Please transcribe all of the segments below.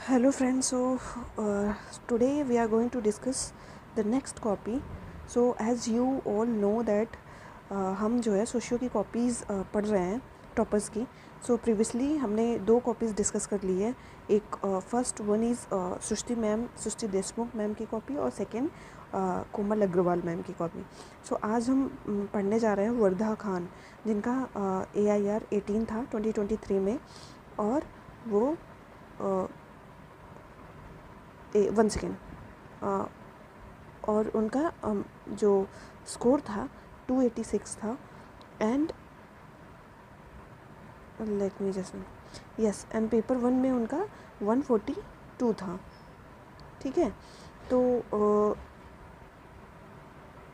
Hello friends, today we are going to discuss the next copy. So as you all know that हम जो है socio की copies पढ़ रहे हैं टॉपर्स की. सो प्रीवियसली हमने दो कॉपीज़ डिस्कस कर ली है. एक first one is Srishti Deshmukh ma'am की कॉपी और सेकंड कोमल अग्रवाल मैम की कॉपी. सो आज हम पढ़ने जा रहे हैं वर्धा खान, जिनका AIR 18 था 2023 में, और वो वन सेकेंड और उनका जो स्कोर था 286 था. And let me just yes and paper one में उनका 142 था. ठीक है, तो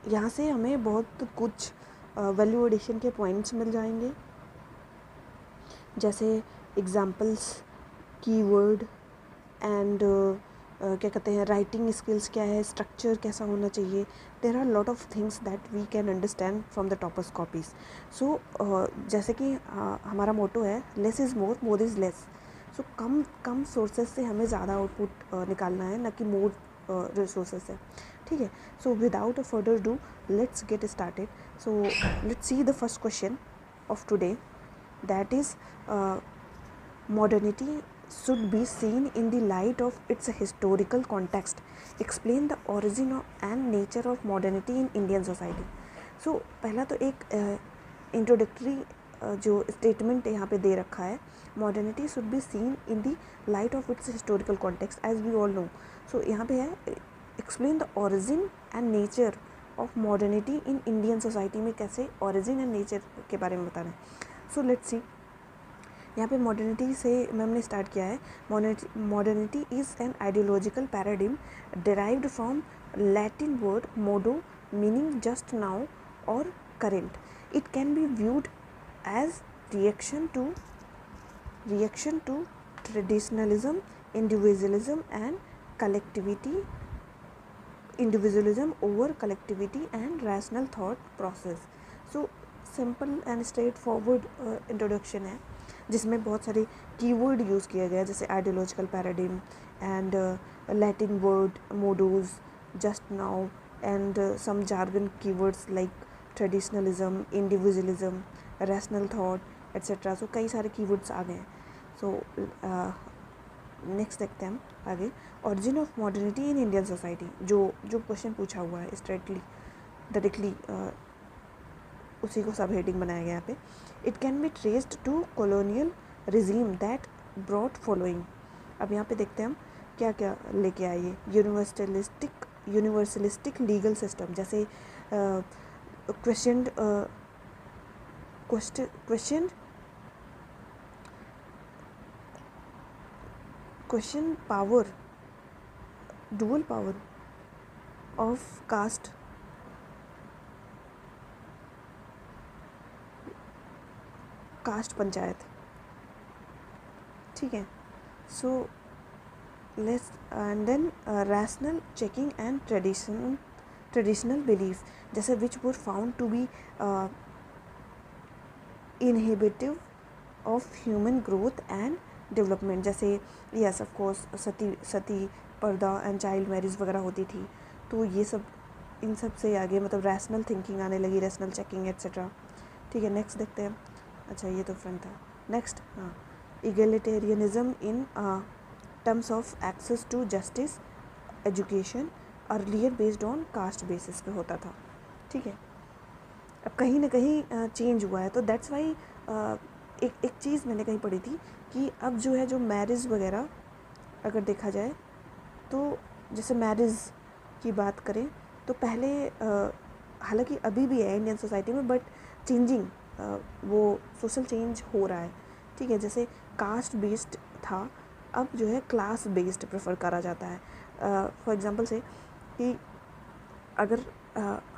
यहाँ से हमें बहुत कुछ वैल्यू एडिशन के पॉइंट्स मिल जाएंगे, जैसे एग्जाम्पल्स, कीवर्ड एंड क्या कहते हैं, राइटिंग स्किल्स क्या है, स्ट्रक्चर कैसा होना चाहिए. There are lot of things that we can understand from the toppers copies. So जैसे कि हमारा मोटो है less is more, more is less. So कम सोर्सेज से हमें ज़्यादा आउटपुट निकालना है, ना कि मोर रिसोर्सेज से. ठीक है, so without a further do let's get started. So let's see the first question of today, that is modernity should be seen in the light of its historical context. Explain the origin and nature of modernity in Indian society. So पहला तो एक introductory जो statement यहाँ पे दे रखा है, modernity should be seen in the light of its historical context as we all know. So यहाँ पे है explain the origin and nature of modernity in Indian society. में कैसे origin and nature के बारे में बताना है. So let's see. यहाँ पे मॉडर्निटी से मैम ने स्टार्ट किया है. Modernity is an ideological paradigm derived from Latin word modo meaning just now और current. It can be viewed as reaction to traditionalism, individualism and collectivity, individualism over collectivity and rational thought process. So simple and straightforward introduction है, जिसमें बहुत सारे keyword use किए गए हैं, जैसे ideological paradigm and Latin word modos, just now and some jargon keywords like traditionalism, individualism, rational thought etcetera. So कई सारे कीवर्ड्स आ गए हैं. सो नेक्स्ट देखते हैं हम आगे. Origin of modernity in Indian society, जो क्वेश्चन पूछा हुआ है स्ट्रेटली डायरेक्टली उसी को सब हेडिंग बनाया गया यहाँ पे. It can be traced to colonial regime that brought following. अब यहाँ पे देखते हैं हम क्या क्या लेके आए ये. यूनिवर्सलिस्टिक लीगल सिस्टम, जैसे question power, dual power of caste, panchayat. ठीक है, so let's and then rational checking and traditional belief, जैसे which were found to be inhibitive of human growth and development. जैसे yes of course sati purdah and child marriage वगैरह होती थी. तो ये सब, इन सब से आगे मतलब रैशनल थिंकिंग आने लगी, रैशनल चेकिंग एट्सेट्रा. ठीक है, नेक्स्ट देखते हैं. अच्छा, ये तो फ्रंट था. नेक्स्ट, हाँ, egalitarianism in terms of access to justice, education, earlier based on caste basis पे होता था. ठीक है, अब कहीं ना कहीं चेंज हुआ है. तो दैट्स वाई एक चीज़ मैंने कहीं पढ़ी थी कि अब जो है, जो मैरिज वगैरह अगर देखा जाए, तो जैसे मैरिज की बात करें तो पहले हालांकि अभी भी है इंडियन सोसाइटी में, बट चेंजिंग, वो सोशल चेंज हो रहा है. ठीक है, जैसे कास्ट बेस्ड था, अब जो है क्लास बेस्ड प्रेफर करा जाता है. फॉर एग्जांपल से कि अगर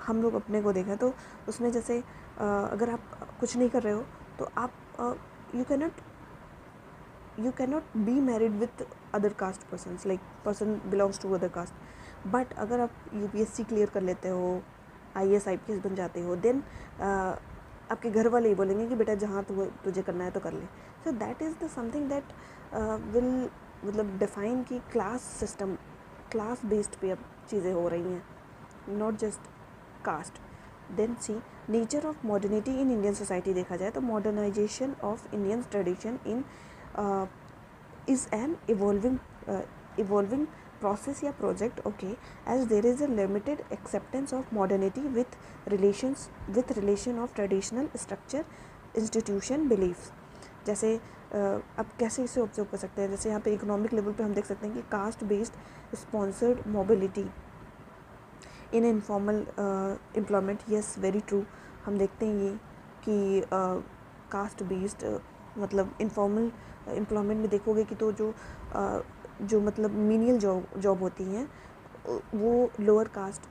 हम लोग अपने को देखें तो उसमें जैसे अगर आप कुछ नहीं कर रहे हो तो आप you cannot be married with other caste persons, like person belongs to other caste. But अगर आप UPSC क्लियर कर लेते हो, IAS IPS बन जाते हो, देन आपके घर वाले ही बोलेंगे कि बेटा जहाँ तुझे करना है तो कर ले. So that is the something that will मतलब डिफाइन की क्लास सिस्टम, क्लास बेस्ड पे अब चीज़ें हो रही हैं, not just caste. Then see nature of modernity in Indian society देखा जाए तो modernisation of Indian tradition in is an evolving process या project, okay, as there is a limited acceptance of modernity with relation of traditional structure, institution, beliefs. जैसे अब कैसे इसे observe कर सकते हैं, जैसे यहाँ पे इकोनॉमिक लेवल पे हम देख सकते हैं कि caste based sponsored mobility in informal employment, yes very true. हम देखते हैं ये कि कास्ट बेस्ड मतलब इनफॉर्मल एम्प्लॉयमेंट में देखोगे कि तो जो मतलब मीनियल जॉब होती हैं वो लोअर कास्ट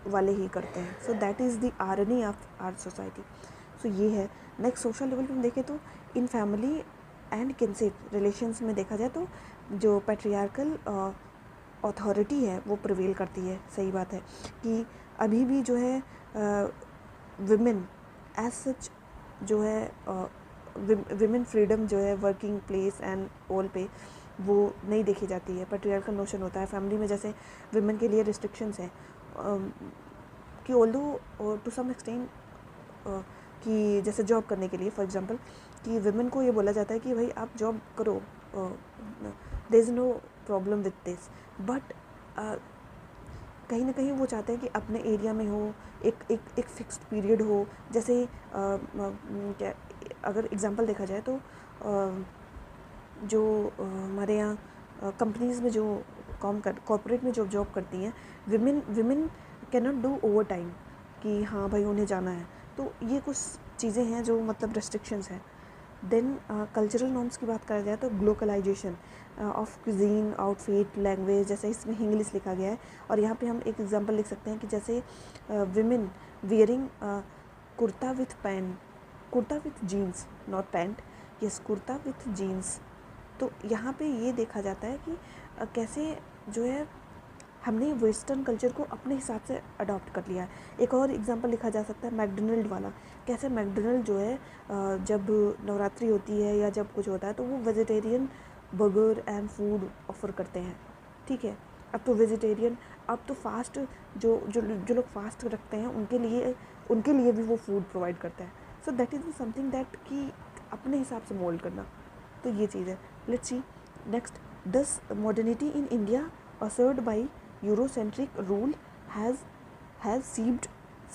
वाले ही करते हैं। So that is the irony of our society. So ये है। नेक्स्ट सोशल लेवल पे हम देखें तो in family and kinship relations में देखा जाए तो जो पैट्रियार्कल अथॉरिटी है वो प्रिवेल करती है। सही बात है कि अभी भी जो है विमेन एज सच जो है विमेन फ्रीडम जो है वर्किंग प्लेस एंड ऑल पे वो नहीं देखी जाती है। पैट्रियार्कल नोशन होता है फैमिली में, जैसे विमेन के लिए रिस्ट्रिक्शंस हैं कि ऑल्दो टू सम एक्सटेंट कि जैसे जॉब करने के लिए फॉर एग्जांपल कि विमेन को ये बोला जाता है कि भाई आप जॉब करो, there is no problem with this, but कहीं ना कहीं वो चाहते हैं कि अपने एरिया में हो, एक फिक्स्ड पीरियड हो। जैसे क्या अगर एग्जांपल देखा जाए तो जो हमारे यहाँ कंपनीज़ में जो कॉर्पोरेट में जो जॉब करती हैं women can not do over time कि हाँ भाई उन्हें जाना है। तो ये कुछ चीज़ें हैं जो मतलब रेस्ट्रिक्शंस हैं। देन कल्चरल नॉर्म्स की बात करा जाए तो ग्लोकलाइजेशन ऑफ क्यूजीन, आउटफिट, लैंग्वेज, जैसे इसमें इंग्लिश लिखा गया है और यहाँ पे हम एक एग्जांपल लिख सकते हैं कि जैसे women wearing kurta with jeans, not pant, yes kurta with jeans. तो यहाँ पे ये देखा जाता है कि कैसे जो है हमने वेस्टर्न कल्चर को अपने हिसाब से अडॉप्ट कर लिया है। एक और एग्जांपल लिखा जा सकता है मैकडोनल्ड वाला, कैसे मैकडोनल्ड जो है जब नवरात्रि होती है या जब कुछ होता है तो वो vegetarian burger and food offer करते हैं। ठीक है, अब तो वेजिटेरियन, अब तो फास्ट जो लोग फास्ट रखते हैं उनके लिए भी वो फूड प्रोवाइड करता है। सो दैट इज़ समथिंग दैट कि अपने हिसाब से मोल्ड करना, तो ये चीज़ है। Let's see next, this modernity in India ushered by Eurocentric rule has seeped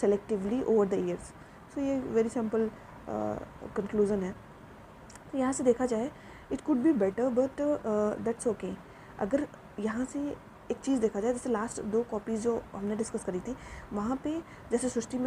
selectively over the years. So ये वेरी सिंपल कंक्लूज़न है। तो यहाँ से देखा जाए it could be better but that's okay. अगर यहाँ से एक चीज़ देखा जाए, जैसे लास्ट 2 कॉपीज़ जो हमने डिस्कस करी थी वहाँ पे जैसे सृष्टि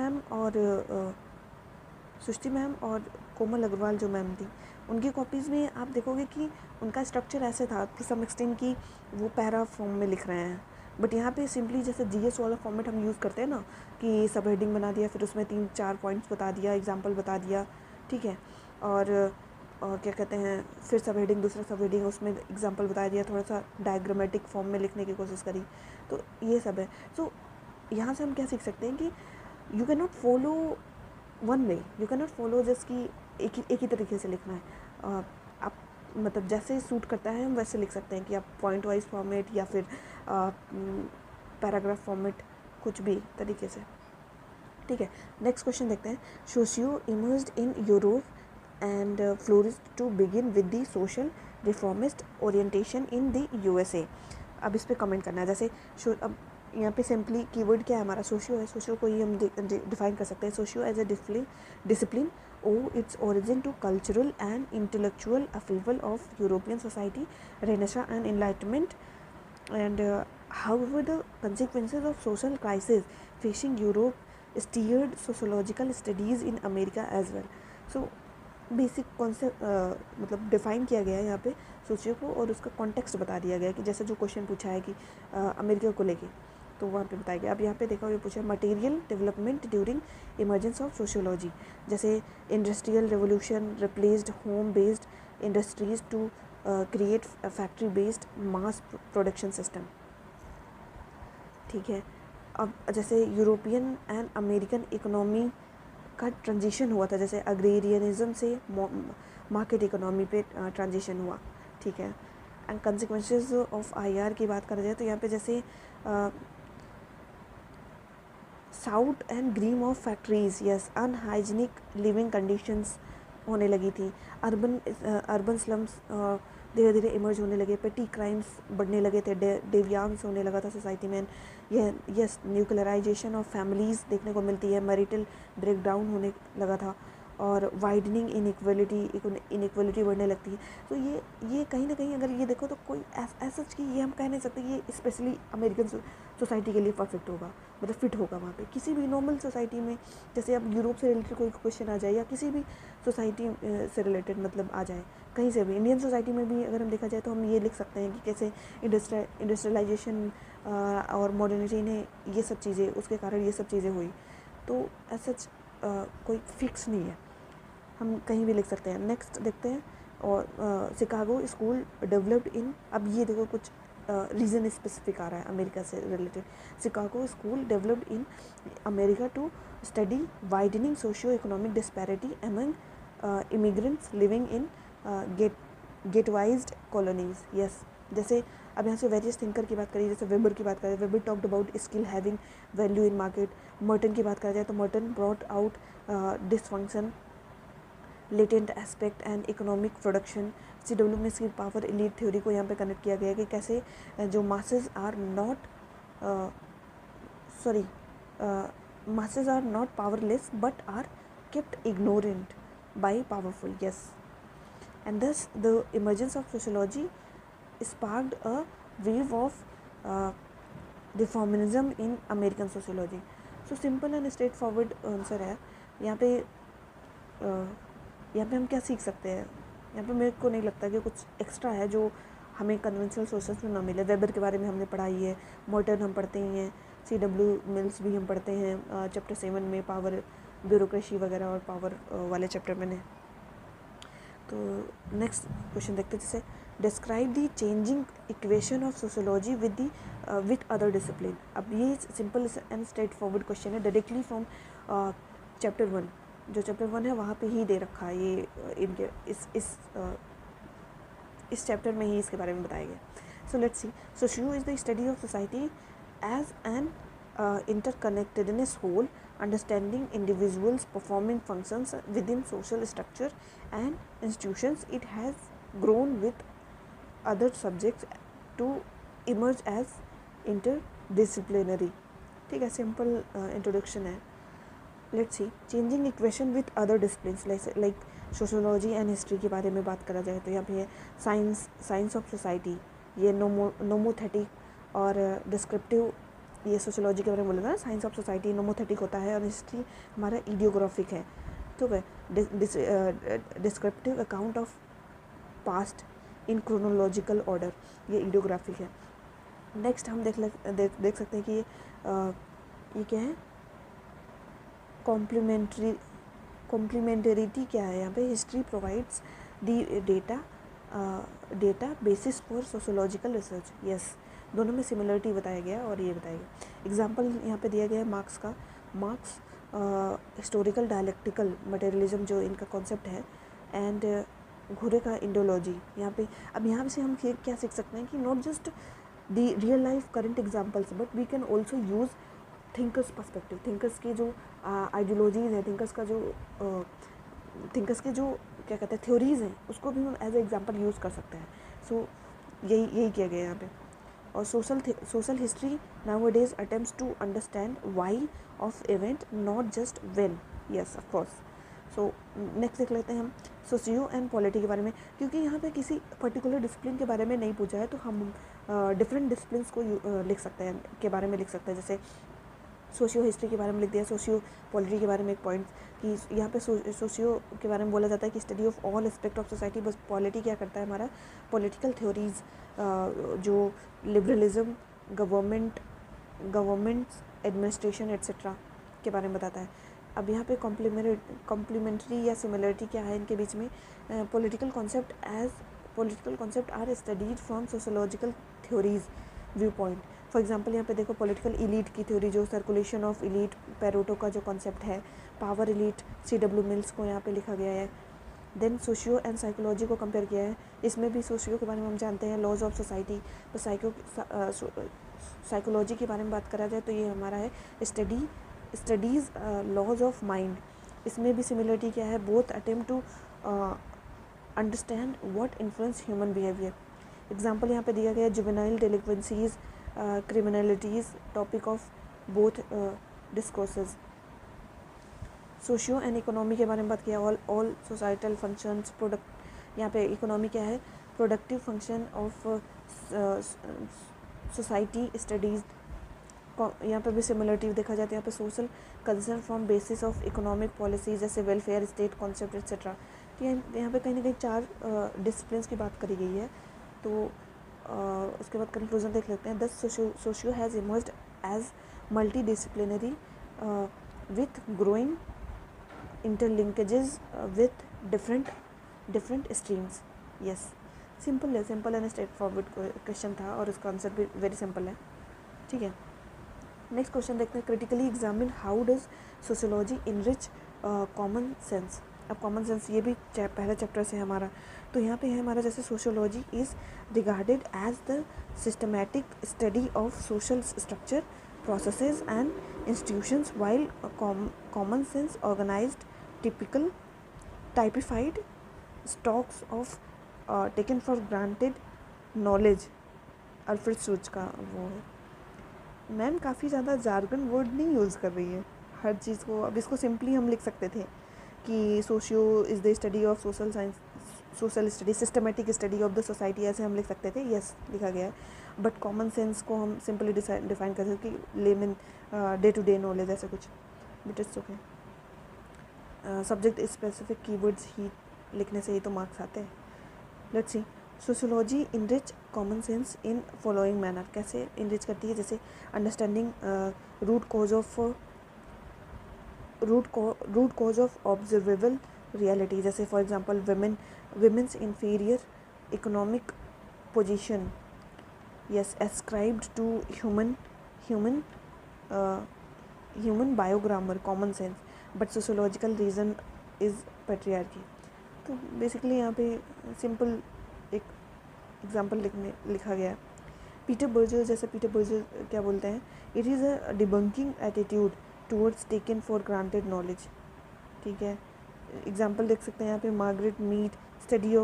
मैम और कोमल अग्रवाल जो मैम थी उनकी कॉपीज़ में आप देखोगे कि उनका स्ट्रक्चर ऐसे था टू सम एक्सटेंट कि वो पैरा फॉर्म में लिख रहे हैं, बट यहाँ पे सिंपली जैसे जीएस वाला फॉर्मेट हम यूज़ करते हैं ना कि सब हेडिंग बना दिया, फिर उसमें 3-4 पॉइंट्स बता दिया, एग्जांपल बता दिया, ठीक है, और क्या कहते हैं फिर सब हेडिंग, दूसरा सब हेडिंग, उसमें एग्जांपल बता दिया, थोड़ा सा डायग्रामेटिक फॉर्म में लिखने की कोशिश करी, तो ये सब है। सो यहाँ से हम क्या सीख सकते हैं कि you can not follow one way, you can not follow just कि एक ही तरीके से लिखना है। आप मतलब जैसे सूट करता है हम वैसे लिख सकते हैं कि आप पॉइंट वाइज फॉर्मेट या फिर पैराग्राफ फॉर्मेट, कुछ भी तरीके से, ठीक है। नेक्स्ट क्वेश्चन देखते हैं। Socio immersed in Europe and flourished to begin with the social reformist orientation in the USA. अब इस पर कमेंट करना है। जैसे अब यहाँ पे सिंपली कीवर्ड क्या है हमारा, सोशियो है, सोशियो को ही हम डिफाइन कर सकते हैं। Socio as a discipline owe its origin to cultural and intellectual upheaval of European society, Renaissance and Enlightenment, and however the consequences of social crisis facing Europe steered sociological studies in America as well. So basic concept मतलब define किया गया है यहाँ पे socio को, और उसका context बता दिया गया है कि जैसे जो क्वेश्चन पूछा है कि अमेरिका को लेके, तो वहाँ पे बताया गया। अब यहाँ पे देखा ये पूछा material development during emergence of sociology, जैसे industrial revolution replaced home based industries to create factory based mass production system, ठीक है। अब जैसे यूरोपियन एंड अमेरिकन इकोनॉमी का ट्रांजिशन हुआ था, जैसे अग्रेरियनिज्म से मार्केट इकोनॉमी पे ट्रांजिशन हुआ, ठीक है। एंड कंसिक्वेंसेस ऑफ IR की बात करा जाए तो यहाँ पे जैसे south and grime of factories, yes, unhygienic living conditions होने लगी थी, अर्बन स्लम्स धीरे धीरे इमर्ज होने लगे, पेटी क्राइम्स बढ़ने लगे थे, डेवियांस होने लगा था सोसाइटी में, यस, न्यूक्लियराइजेशन ऑफ फैमिलीज़ देखने को मिलती है, मैरिटल ब्रेकडाउन होने लगा था, और वाइडनिंग इनइक्वलिटी बढ़ने लगती है। तो ये कहीं ना कहीं अगर ये देखो तो कोई ऐसा कि ये हम कह नहीं सकते ये स्पेशली अमेरिकन सोसाइटी के लिए परफेक्ट होगा, मतलब फिट होगा वहाँ पे। किसी भी नॉर्मल सोसाइटी में, जैसे अब यूरोप से रिलेटेड कोई क्वेश्चन आ जाए या किसी भी सोसाइटी से रिलेटेड मतलब आ जाए, कहीं से भी, इंडियन सोसाइटी में भी अगर हम देखा जाए तो हम ये लिख सकते हैं कि कैसे इंडस्ट्रियलाइजेशन और मॉडर्निटी ने ये सब चीज़ें, उसके कारण ये सब चीज़ें हुई। तो ऐसा कोई फिक्स नहीं है, हम कहीं भी लिख सकते हैं। नेक्स्ट देखते हैं, और शिकागो स्कूल डेवलप्ड इन, अब ये देखो कुछ रीज़न स्पेसिफिक आ रहा है अमेरिका से रिलेटेड। Chicago school developed in America to study widening socio economic disparity among immigrants living in ghettoised colonies, yes. जैसे अब यहाँ से वेरियस थिंकर की बात करें, जैसे वेबर की बात करें, weber talked about skill having value in market. Merton की बात करा जाए तो Merton brought out dysfunction, latent aspect and economic production. CW में स्किल पावर एलीट थ्योरी को यहाँ पे कनेक्ट किया गया है कि कैसे जो masses are not powerless but are kept ignorant by powerful, yes. And thus the emergence of sociology sparked a wave of reformism in American sociology. So simple and straightforward answer है यहाँ पे। यहाँ पे हम क्या सीख सकते हैं, यहाँ पे मेरे को नहीं लगता कि कुछ एक्स्ट्रा है जो हमें कन्वेंशनल सोर्सेस में ना मिले। वेबर के बारे में हमने पढ़ा ही है, मॉर्टन हम पढ़ते ही हैं, CW मिल्स भी हम पढ़ते हैं चैप्टर 7 में, पावर ब्यूरोक्रेसी वगैरह और पावर वाले चैप्टर में। तो नेक्स्ट क्वेश्चन देखते हैं, जैसे describe the changing equation of sociology with other discipline. अब ये simple and straightforward question है, डायरेक्टली फ्रॉम चैप्टर 1, जो चैप्टर 1 है वहाँ पे ही दे रखा है ये, इनके इस चैप्टर में ही इसके बारे में बताया गया। So let's see, socio is the study of society as an interconnectedness whole, understanding individuals performing functions within social structure and institutions. It has grown with other subjects to emerge as interdisciplinary. ठीक है, simple introduction है। Let's C, changing equation with other disciplines like sociology and history के बारे में बात करा जाए तो यहाँ पे है साइंस ऑफ सोसाइटी, ये नोमोथेटिक और डिस्क्रिप्टिव, ये सोशोलॉजी के बारे में बोला था ना, साइंस ऑफ सोसाइटी नोमोथेटिक होता है और हिस्ट्री हमारा इडियोग्राफिक है, ठीक है, descriptive account of past in chronological order, ये इडियोग्राफिक है। नेक्स्ट हम देख सकते हैं कि ये क्या है, कॉम्प्लीमेंटरिटी क्या है यहाँ पे। History provides the data basis for sociological research, yes, दोनों में सिमिलरिटी बताया गया और ये बताया गया। एग्जाम्पल यहाँ पे दिया गया है मार्क्स का। मार्क्स हिस्टोरिकल डायलेक्टिकल मटेरियलिज्म जो इनका कॉन्सेप्ट है, एंड घुरे का इंडोलॉजी। यहाँ पे अब यहाँ से हम क्या सीख सकते हैं कि not just the real life current examples but we can also use thinkers perspective, thinkers की जो आइडियोलॉजीज़ है, थिंकर्स के जो क्या कहते हैं थ्योरीज़ हैं, उसको भी हम एज ए एग्जाम्पल यूज़ कर सकते हैं। सो यही किया गया यहाँ पे। और social history nowadays attempts to understand why of event not just when, yes of course. So next देख लेते हैं हम सोशियो एंड पॉलिटी के बारे में, क्योंकि यहाँ पे किसी पर्टिकुलर डिसिप्लिन के बारे में नहीं पूछा है तो हम डिफरेंट डिसिप्लिन्स को लिख सकते हैं, के बारे में लिख सकते हैं। जैसे सोशियो हिस्ट्री के बारे में लिख दिया, सोशियो पॉलिटी के बारे में एक पॉइंट कि यहाँ पे सोशियो के बारे में बोला जाता है कि study of all aspect of society. बस पॉलिटी क्या करता है, हमारा पॉलिटिकल थ्योरीज जो लिबरलिज्म, गवर्नमेंट एडमिनिस्ट्रेशन एट्सेट्रा के बारे में बताता है। अब यहाँ पे कॉम्प्लीमेंट्री या सिमिलरिटी क्या है इनके बीच में, political concept are studied from sociological theories view point. For example यहाँ पे देखो पॉलिटिकल इलीट की थ्योरी, जो सर्कुलेशन ऑफ इलीट, पेरोटो का जो कॉन्सेप्ट है, पावर इलीट, CW मिल्स को यहाँ पे लिखा गया है। देन सोशियो एंड साइकोलॉजी को कंपेयर किया है, इसमें भी सोशियो के बारे में हम जानते हैं लॉज ऑफ सोसाइटी, तो साइकोलॉजी के बारे में बात करा जाए तो ये हमारा है स्टडीज़ लॉज ऑफ माइंड, इसमें भी सिमिलरिटी क्या है, both attempt to understand what influence human behaviour. Example यहाँ पे दिया गया है juvenile delinquencies, criminalities, topic of both discourses. Socio and economy के बारे में बात किया, ऑल सोसाइटल फंक्शंस प्रोडक्ट, यहाँ पे इकोनॉमी क्या है, productive function of society studies. यहाँ पे भी सिमिलरिटी देखा जाता है, यहाँ पे social concern from basis of economic policy जैसे वेलफेयर स्टेट कॉन्सेप्ट एक्सेट्रा। तो यहाँ पे कहीं ना कहीं 4 डिसिप्लिन्स की बात करी गई है। तो उसके बाद कंक्लूजन देख लेते हैं। Thus socio has emerged as multi disciplinary with growing interlinkages with different streams. Yes, simple है, simple and straightforward question था और उसका आंसर भी वेरी सिंपल है। ठीक है, नेक्स्ट क्वेश्चन देखते हैं। Critically examine how does sociology enrich common sense. अब कॉमन सेंस ये भी पहला चैप्टर से है हमारा, तो यहाँ पे है हमारा जैसे sociology is regarded as the systematic study of social structure processes and institutions, while common sense organized typified stocks of taken for granted knowledge। Alfred सूच का वो है। मैम काफ़ी ज़्यादा जार्गन वर्ड नहीं यूज़ कर रही है हर चीज़ को। अब इसको सिंपली हम लिख सकते थे कि socio is the study of social science, social study, systematic study of the society, ऐसे हम लिख सकते थे। यस, लिखा गया है। बट कॉमन सेंस को हम सिंपली डिफाइन कर सकते हैं कि layman day to day knowledge, ऐसे कुछ। But it's okay. Subject specific keywords ही लिखने से ही तो मार्क्स आते हैं। Let's see, sociology enrich common sense in following manner. कैसे इनरिच करती है, जैसे understanding root cause of observable reality, जैसे for example women's inferior economic position, yes, ascribed to human biogrammar, common sense, but sociological reason is patriarchy। तो basically यहाँ पे simple एक example लिखा गया है। पीटर बर्जर, जैसे पीटर बर्जर क्या बोलते हैं, it is a debunking attitude towards taken for granted knowledge. ठीक है, एग्जाम्पल देख सकते हैं यहाँ पे Margaret Mead, study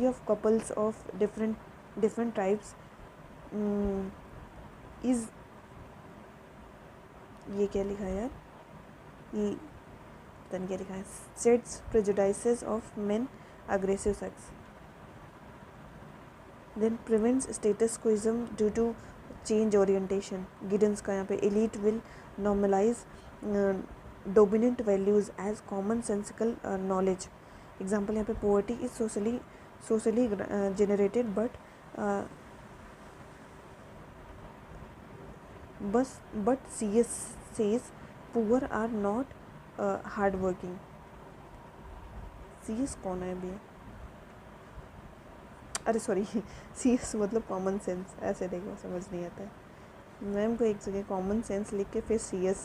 of couples of different tribes is, ये क्या लिखा है यार, ये पता नहीं क्या लिखा है, sets prejudices of men aggressive sex, then prevents status quoism due to change orientation. Giddens का यहाँ पे elite will normalise dominant values as common sensical knowledge. Example यहाँ पे poverty is socially generated but CS says poor are not hard working. CS कौन है भैया, अरे sorry CS मतलब कॉमन सेंस, ऐसे देखो समझ नहीं आता है। मैम को एक जगह कॉमन सेंस लिख के फिर CS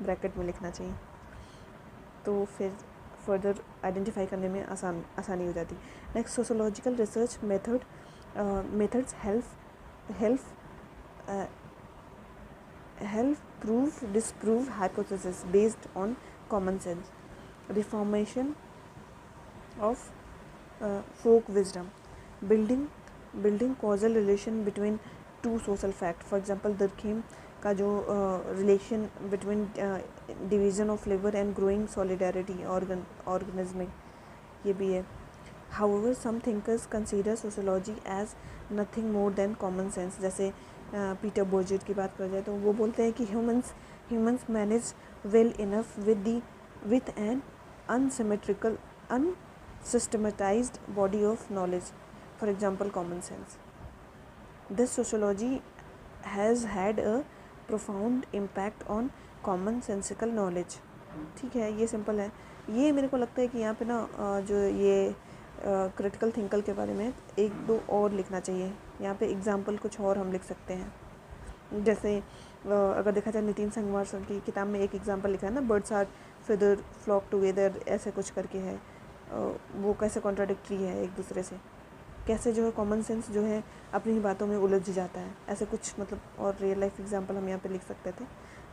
ब्रैकेट में लिखना चाहिए, तो फिर फर्दर आइडेंटिफाई करने में आसानी हो जाती। Next, sociological research methods help disprove hypothesis based on common sense, reformation of folk wisdom, building causal relation between two social fact। for example Durkheim का जो relation between division of labor and growing solidarity organismic, ये भी है। however some thinkers consider sociology as nothing more than common sense। जैसे Peter बोर्जेट की बात कर जाए तो वो बोलते हैं कि humans manage well enough with an unsystematized body of knowledge, for example common sense। Thus sociology has had a profound impact on common sensical knowledge। ठीक है, ये सिंपल है। ये मेरे को लगता है कि यहाँ पे ना जो ये क्रिटिकल थिंकर के बारे में 1-2 और लिखना चाहिए। यहाँ पे एग्जाम्पल कुछ और हम लिख सकते हैं। जैसे अगर देखा जाए नितिन संगवार सर की किताब में एक एग्जाम्पल लिखा है ना, birds are feather flock together, ऐसे कुछ करके है। वो कैसे कॉन्ट्राडिक्टरी है एक दूसरे से, कैसे जो है कॉमन सेंस जो है अपनी ही बातों में उलझ जाता है, ऐसे कुछ मतलब और रियल लाइफ एग्जांपल हम यहाँ पे लिख सकते थे.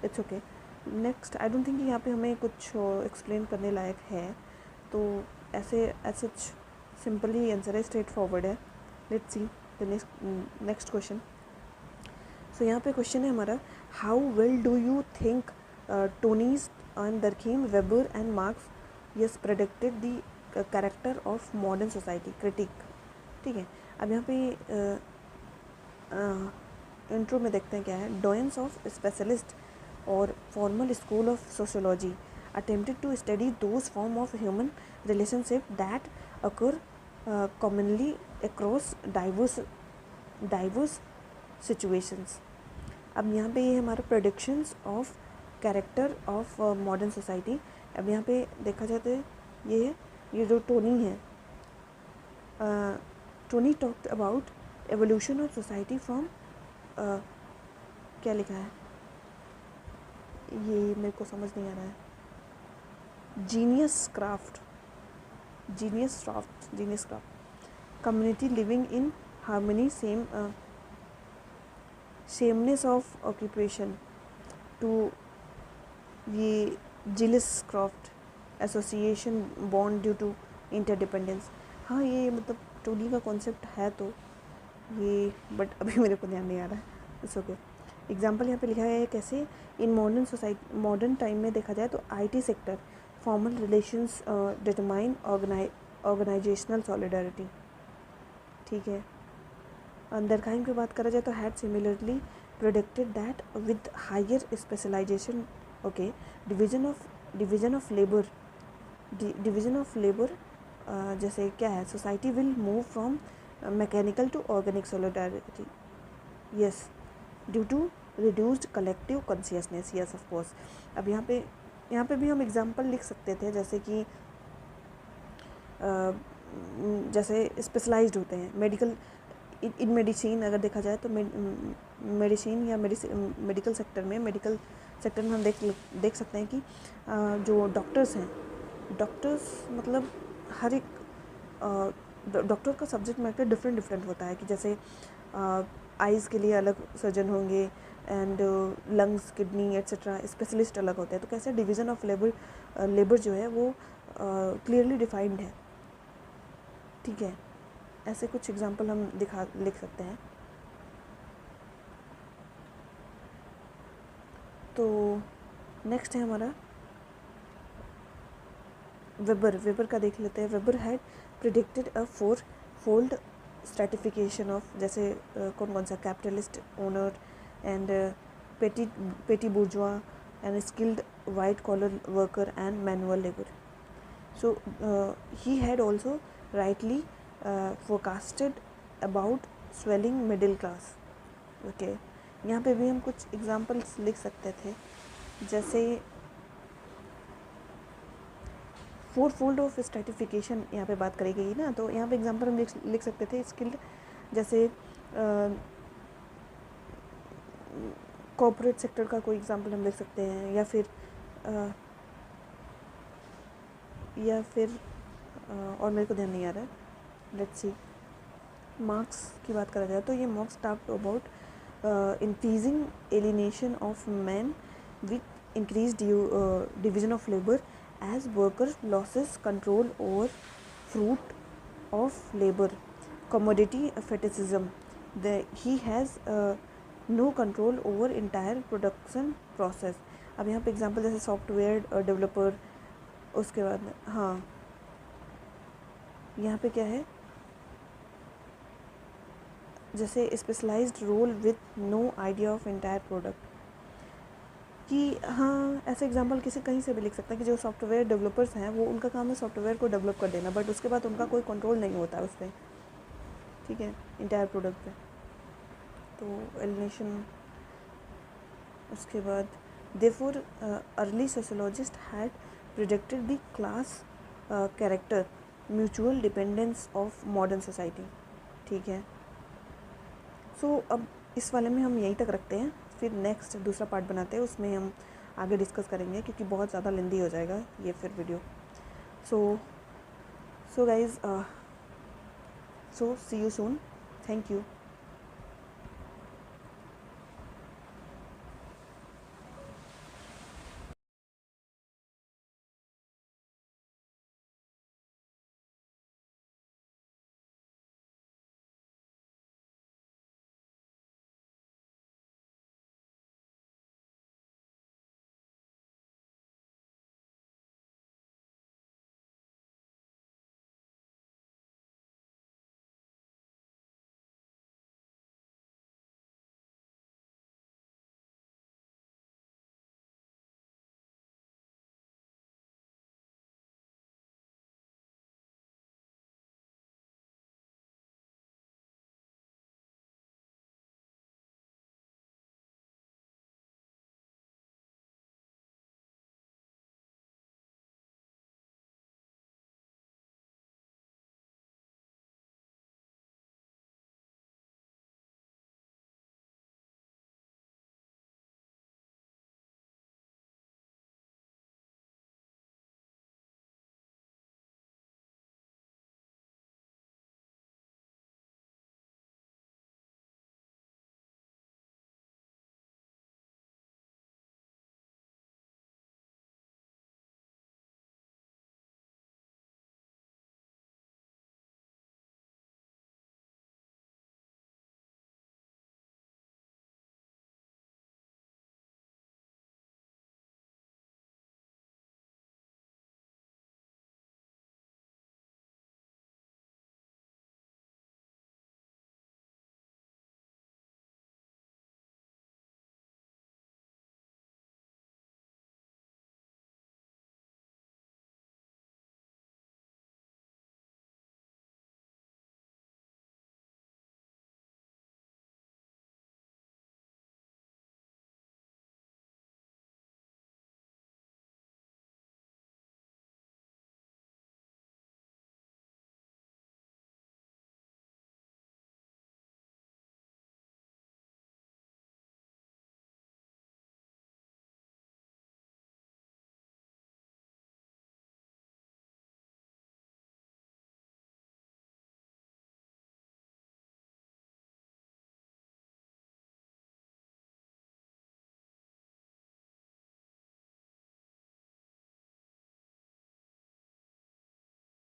It's okay. Next, I don't think यहाँ पे हमें कुछ एक्सप्लेन करने लायक है, तो ऐसे सच सिंपली आंसर है, स्ट्रेट फॉरवर्ड है. Let's see the next question. सो यहाँ पे क्वेश्चन है हमारा, how well do you think Tonnies and Durkheim, Weber and Marx has predicted the character of modern society, critique. ठीक है, अब यहाँ पे इंट्रो में देखते हैं क्या है. डोयंस ऑफ स्पेशलिस्ट और formal school of sociology attempted to study those form of human relationship that occur commonly across diverse situations. अब यहाँ पे ये हमारा predictions of character of modern society. अब यहाँ पे देखा जाता है ये जो टोनी है, Tony talked about evolution of society from, क्या लिखा है ये मेरे को समझ नहीं आ रहा है. Gemeinschaft, community living in harmony, sameness of occupation, to ये Gesellschaft, association bond due to interdependence. हाँ, ये मतलब टोनी का कॉन्सेप्ट है तो ये, बट अभी मेरे को ध्यान नहीं आ रहा है. It's okay. एग्जाम्पल यहाँ पे लिखा है कैसे, in modern society, modern time में देखा जाए तो IT sector, formal relations determine organisational solidarity. ठीक है. दरखाइम की बात करा जाए तो had similarly predicted that with higher specialisation, okay, division of labour, जैसे क्या है, society will move from mechanical to organic solidarity. Yes, due to reduced collective consciousness. Yes of course. अब यहाँ पे भी हम एग्जांपल लिख सकते थे, जैसे कि जैसे स्पेशलाइज्ड होते हैं मेडिकल, इन मेडिसिन अगर देखा जाए तो मेडिसिन या मेडिकल सेक्टर में हम देख सकते हैं कि जो डॉक्टर्स हैं, डॉक्टर्स मतलब हर एक डॉक्टर का सब्जेक्ट मैटर डिफरेंट होता है, कि जैसे आइज़ के लिए अलग सर्जन होंगे and lungs, kidney etcetera specialist अलग होते हैं. तो कैसे डिवीज़न ऑफ लेबर जो है वो क्लियरली डिफाइंड है. ठीक है, ऐसे कुछ एग्जांपल हम लिख सकते हैं. तो नेक्स्ट है हमारा वेबर का देख लेते हैं. Weber had predicted a 4-fold stratification of, जैसे कौन सा, capitalist owner and petty bourgeois and skilled white collar worker and manual labour. So he had also rightly forecasted about swelling middle class. Okay, यहाँ पे भी हम कुछ examples लिख सकते थे, जैसे 4-fold ऑफ स्ट्रैटिफिकेशन यहाँ पे बात करी गई ना, तो यहाँ पे एग्जांपल हम लिख सकते थे स्किल्ड, जैसे कॉर्पोरेट सेक्टर का कोई एग्जांपल हम लिख सकते हैं, या फिर और मेरे को ध्यान नहीं आ रहा है. Let's C. मार्क्स की बात करा जाए तो ये Marx talked about increasing alienation of man with increase division of labour as worker loses control over fruit of labour, commodity fetishism, he has no control over entire production process. अब यहाँ पे example जैसे software developer, उसके बाद हाँ यहाँ पे क्या है, जैसे specialised role with no idea of entire product, कि हाँ ऐसे एग्जांपल कहीं से भी लिख सकते हैं कि जो सॉफ्टवेयर डेवलपर्स हैं वो, उनका काम है सॉफ्टवेयर को डेवलप कर देना, बट उसके बाद उनका कोई कंट्रोल नहीं होता है उस पर. ठीक है, इंटायर प्रोडक्ट पे. तो एलिनेशन. उसके बाद therefore early sociologist had predicted the class character mutual dependence of modern society. ठीक है. सो अब इस वाले में हम यहीं तक रखते हैं, फिर नेक्स्ट दूसरा पार्ट बनाते हैं, उसमें हम आगे डिस्कस करेंगे, क्योंकि बहुत ज़्यादा लेंदी हो जाएगा ये फिर video. So so guys, so see you soon, thank you.